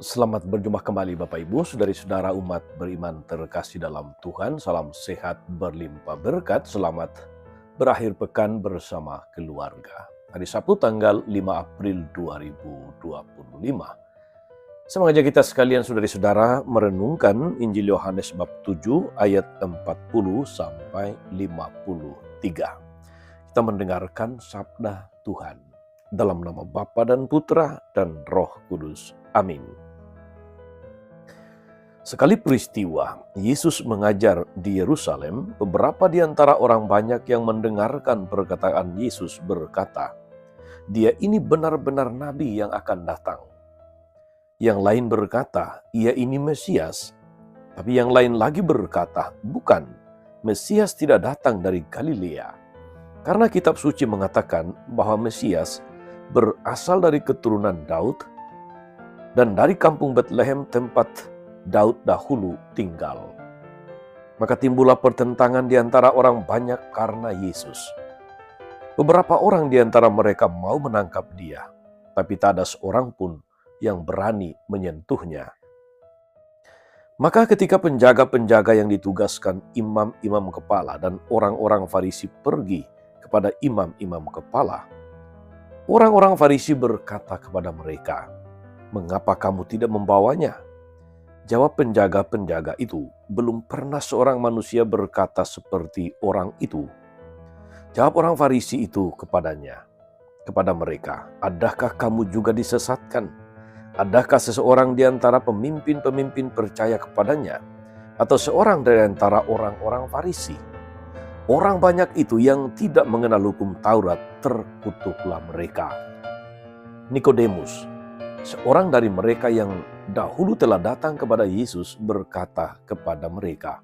Selamat berjumpa kembali Bapak Ibu, saudari-saudara umat beriman terkasih dalam Tuhan. Salam sehat berlimpah berkat, selamat berakhir pekan bersama keluarga. Hari Sabtu tanggal 5 April 2025. Saya mengajak kita sekalian saudari-saudara merenungkan Injil Yohanes bab 7 ayat 40 sampai 53. Kita mendengarkan sabda Tuhan dalam nama Bapa dan Putra dan Roh Kudus. Amin. Sekali peristiwa, Yesus mengajar di Yerusalem, beberapa di antara orang banyak yang mendengarkan perkataan Yesus berkata, "Dia ini benar-benar nabi yang akan datang." Yang lain berkata, "Ia ini Mesias." Tapi yang lain lagi berkata, "Bukan, Mesias tidak datang dari Galilea." Karena kitab suci mengatakan bahwa Mesias berasal dari keturunan Daud dan dari kampung Betlehem tempat Daud dahulu tinggal. Maka timbullah pertentangan di antara orang banyak karena Yesus. Beberapa orang di antara mereka mau menangkap dia, tapi tak ada seorang pun yang berani menyentuhnya. Maka ketika penjaga-penjaga yang ditugaskan imam-imam kepala dan orang-orang Farisi pergi kepada imam-imam kepala, orang-orang Farisi berkata kepada mereka, "Mengapa kamu tidak membawanya?" Jawab penjaga-penjaga itu, "Belum pernah seorang manusia berkata seperti orang itu." Jawab orang Farisi itu kepada mereka, "Adakah kamu juga disesatkan? Adakah seseorang di antara pemimpin-pemimpin percaya kepadanya? Atau seorang dari antara orang-orang Farisi?" Orang banyak itu yang tidak mengenal hukum Taurat, terkutuklah mereka. Nikodemus, seorang dari mereka yang dahulu telah datang kepada Yesus, berkata kepada mereka,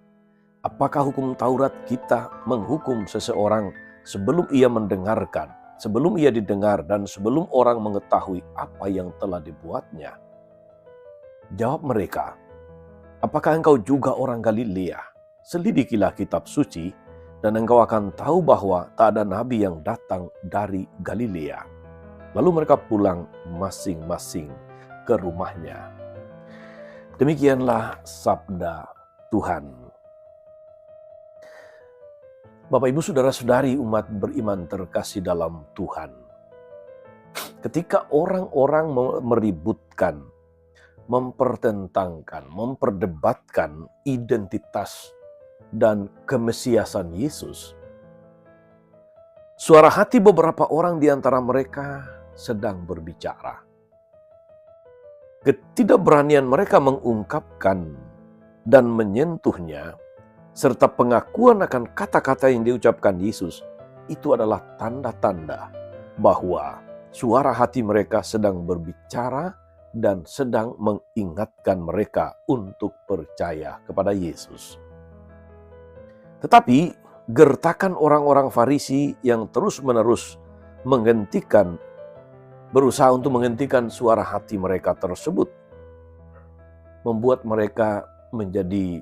"Apakah hukum Taurat kita menghukum seseorang sebelum ia mendengarkan, sebelum ia didengar, dan sebelum orang mengetahui apa yang telah dibuatnya?" Jawab mereka, "Apakah engkau juga orang Galilea? Selidikilah kitab suci, dan engkau akan tahu bahwa tak ada nabi yang datang dari Galilea." Lalu mereka pulang masing-masing ke rumahnya. Demikianlah sabda Tuhan. Bapak, Ibu, saudara-saudari umat beriman terkasih dalam Tuhan. Ketika orang-orang meributkan, mempertentangkan, memperdebatkan identitas dan kemesiasan Yesus, suara hati beberapa orang di antara mereka sedang berbicara. Ketidakberanian mereka mengungkapkan dan menyentuhnya, serta pengakuan akan kata-kata yang diucapkan Yesus, itu adalah tanda-tanda bahwa suara hati mereka sedang berbicara dan sedang mengingatkan mereka untuk percaya kepada Yesus. Tetapi gertakan orang-orang Farisi yang terus-menerus berusaha untuk menghentikan suara hati mereka tersebut, membuat mereka menjadi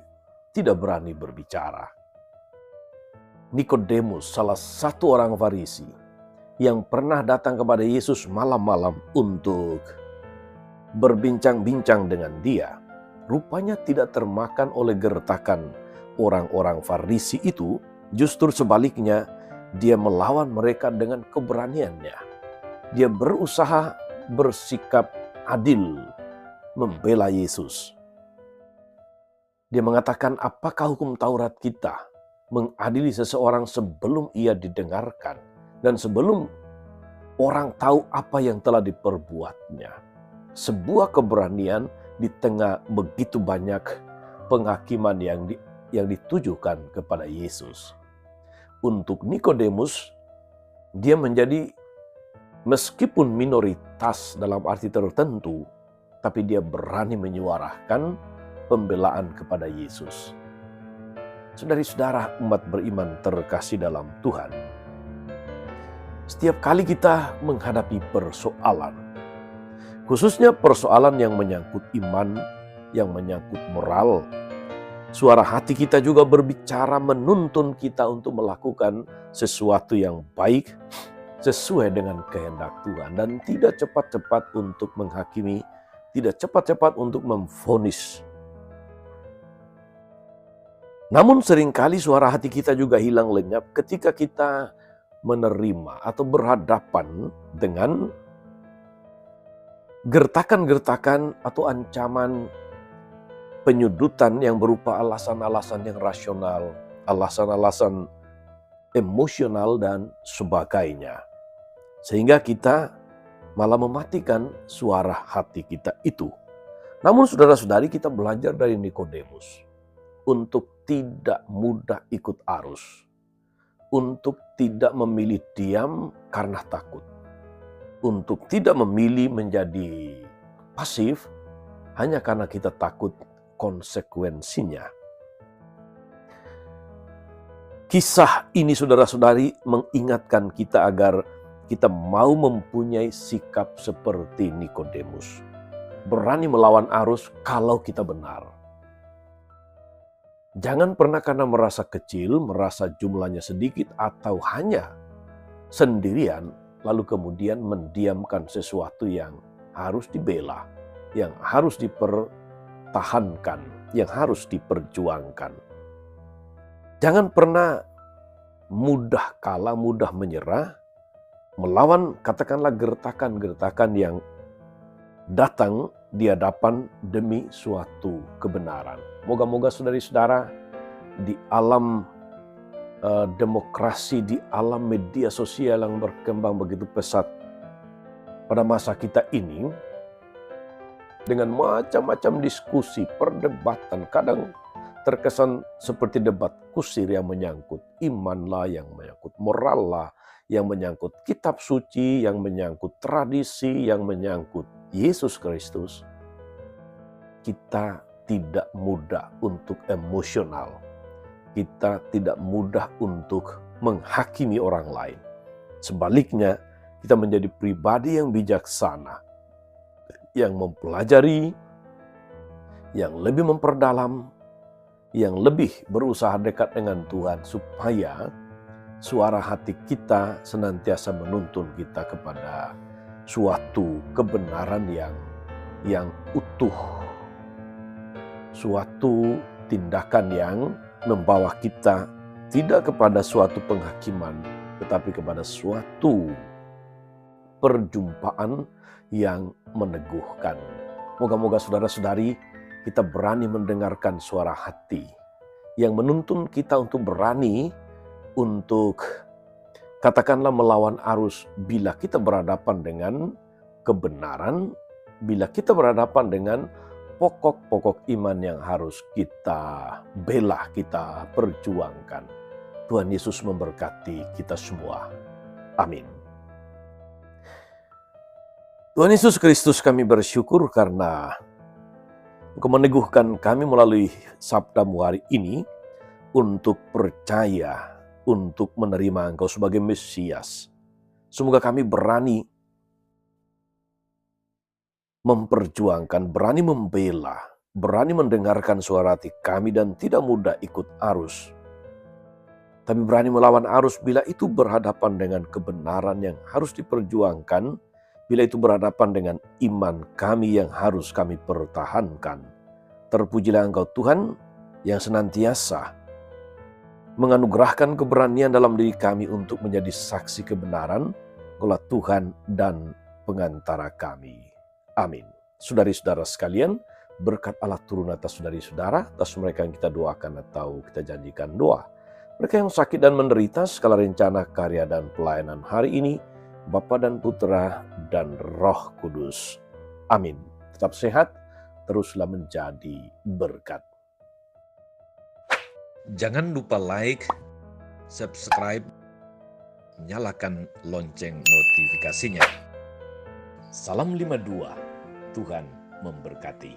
tidak berani berbicara. Nikodemus, salah satu orang Farisi yang pernah datang kepada Yesus malam-malam untuk berbincang-bincang dengan dia, rupanya tidak termakan oleh gertakan orang-orang Farisi itu. Justru sebaliknya, dia melawan mereka dengan keberaniannya. Dia berusaha bersikap adil, membela Yesus. Dia mengatakan, "Apakah hukum Taurat kita mengadili seseorang sebelum ia didengarkan dan sebelum orang tahu apa yang telah diperbuatnya?" Sebuah keberanian di tengah begitu banyak penghakiman yang ditujukan kepada Yesus. Untuk Nikodemus, dia menjadi meskipun minoritas dalam arti tertentu, tapi dia berani menyuarakan pembelaan kepada Yesus. Saudari-saudara umat beriman terkasih dalam Tuhan, setiap kali kita menghadapi persoalan, khususnya persoalan yang menyangkut iman, yang menyangkut moral, suara hati kita juga berbicara menuntun kita untuk melakukan sesuatu yang baik, sesuai dengan kehendak Tuhan, dan tidak cepat-cepat untuk menghakimi tidak cepat-cepat untuk memvonis. Namun seringkali suara hati kita juga hilang lenyap ketika kita menerima atau berhadapan dengan gertakan-gertakan atau ancaman penyudutan yang berupa alasan-alasan yang rasional, alasan-alasan emosional dan sebagainya. Sehingga kita malah mematikan suara hati kita itu. Namun saudara-saudari, kita belajar dari Nikodemus untuk tidak mudah ikut arus, untuk tidak memilih diam karena takut, untuk tidak memilih menjadi pasif hanya karena kita takut konsekuensinya. Kisah ini saudara-saudari mengingatkan kita agar kita mau mempunyai sikap seperti Nikodemus. Berani melawan arus kalau kita benar. Jangan pernah karena merasa kecil, merasa jumlahnya sedikit atau hanya sendirian, lalu kemudian mendiamkan sesuatu yang harus dibela, yang harus dipertahankan, yang harus diperjuangkan. Jangan pernah mudah kalah, mudah menyerah, melawan katakanlah gertakan-gertakan yang datang di hadapan demi suatu kebenaran. Moga-moga saudari-saudara di alam demokrasi, di alam media sosial yang berkembang begitu pesat pada masa kita ini, dengan macam-macam diskusi, perdebatan, kadang terkesan seperti debat kusir yang menyangkut iman lah, yang menyangkut moral lah, yang menyangkut kitab suci, yang menyangkut tradisi, yang menyangkut Yesus Kristus. Kita tidak mudah untuk emosional. Kita tidak mudah untuk menghakimi orang lain. Sebaliknya, kita menjadi pribadi yang bijaksana, yang mempelajari, yang lebih memperdalam, yang lebih berusaha dekat dengan Tuhan supaya suara hati kita senantiasa menuntun kita kepada suatu kebenaran yang utuh, suatu tindakan yang membawa kita tidak kepada suatu penghakiman, tetapi kepada suatu perjumpaan yang meneguhkan. Moga-moga saudara-saudari kita berani mendengarkan suara hati yang menuntun kita untuk berani untuk katakanlah melawan arus bila kita berhadapan dengan kebenaran, bila kita berhadapan dengan pokok-pokok iman yang harus kita bela, kita perjuangkan. Tuhan Yesus memberkati kita semua. Amin. Tuhan Yesus Kristus, kami bersyukur karena Engkau meneguhkan kami melalui sabda-Mu hari ini untuk percaya, untuk menerima Engkau sebagai Mesias. Semoga kami berani memperjuangkan, berani membela, berani mendengarkan suara hati kami dan tidak mudah ikut arus. Tapi berani melawan arus bila itu berhadapan dengan kebenaran yang harus diperjuangkan, bila itu berhadapan dengan iman kami yang harus kami pertahankan. Terpujilah Engkau Tuhan yang senantiasa menganugerahkan keberanian dalam diri kami untuk menjadi saksi kebenaran, Engkaulah Tuhan dan pengantara kami. Amin. Saudari-saudara sekalian, berkat Allah turun atas saudari-saudara, atas mereka yang kita doakan atau kita janjikan doa. Mereka yang sakit dan menderita, segala rencana, karya, dan pelayanan hari ini, Bapa dan Putra dan Roh Kudus. Amin. Tetap sehat, teruslah menjadi berkat. Jangan lupa like, subscribe, nyalakan lonceng notifikasinya. Salam 52, Tuhan memberkati.